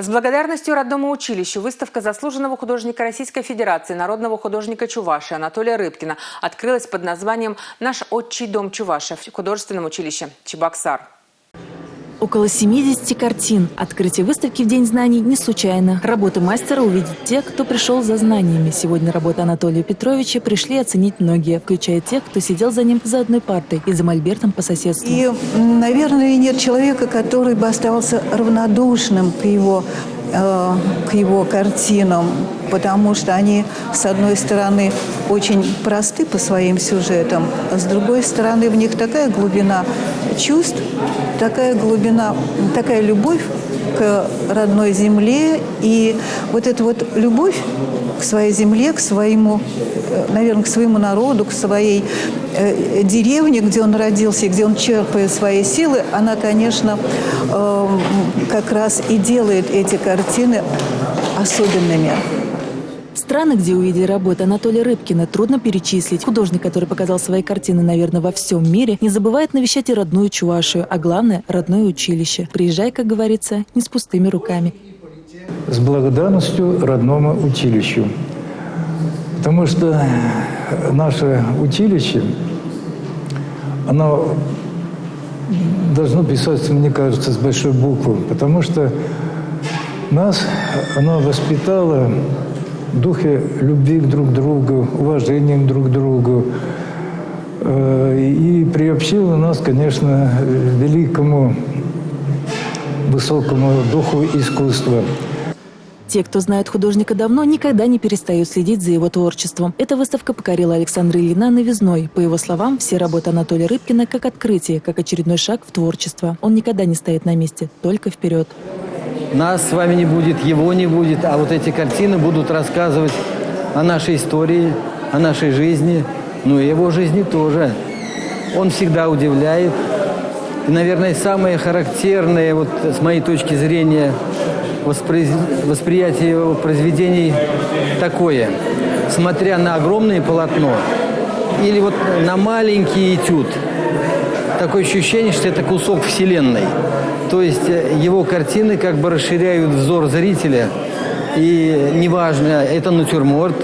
С благодарностью родному училищу выставка заслуженного художника Российской Федерации, народного художника Чувашии Анатолия Рыбкина открылась под названием «Наш отчий дом Чуваши» в художественном училище Чебоксар. Около 70 картин. Открытие выставки в День знаний не случайно. Работы мастера увидят те, кто пришел за знаниями. Сегодня работы Анатолия Петровича пришли оценить многие, включая тех, кто сидел за ним за одной партой и за мольбертом по соседству. И, наверное, нет человека, который бы оставался равнодушным к его картинам, потому что они, с одной стороны, очень просты по своим сюжетам, а с другой стороны, в них такая глубина чувств, такая глубина, такая любовь к родной земле. И вот эта вот любовь к своей земле, к своему, наверное, к своему народу, к своей деревне, где он родился и где он черпает свои силы, она, конечно, как раз и делает эти картины особенными. Страны, где увидели работы Анатолия Рыбкина, трудно перечислить. Художник, который показал свои картины, наверное, во всем мире, не забывает навещать и родную Чувашию, а главное – родное училище. Приезжай, как говорится, не с пустыми руками. С благодарностью родному училищу. Потому что наше училище, оно должно писаться, мне кажется, с большой буквы. Потому что нас оно воспитало в духе любви друг к другу, уважения друг к другу. И приобщило нас, конечно, великому, высокому духу искусства. Те, кто знает художника давно, никогда не перестают следить за его творчеством. Эта выставка покорила Александра Ильина новизной. По его словам, все работы Анатолия Рыбкина как открытие, как очередной шаг в творчество. Он никогда не стоит на месте, только вперед. Нас с вами не будет, его не будет, а вот эти картины будут рассказывать о нашей истории, о нашей жизни, ну и его жизни тоже. Он всегда удивляет. И, наверное, самое характерное, вот с моей точки зрения, восприятие его произведений такое. Смотря на огромное полотно или вот на маленький этюд, такое ощущение, что это кусок вселенной. То есть его картины как бы расширяют взор зрителя. И неважно, это натюрморт,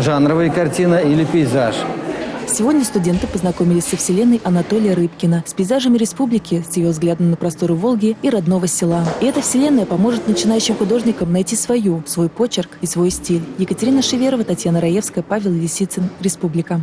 жанровая картина или пейзаж. Сегодня студенты познакомились со вселенной Анатолия Рыбкина, с пейзажами республики, с ее взглядом на просторы Волги и родного села. И эта вселенная поможет начинающим художникам найти свой почерк и свой стиль. Екатерина Шеверова, Татьяна Раевская, Павел Лисицын. Республика.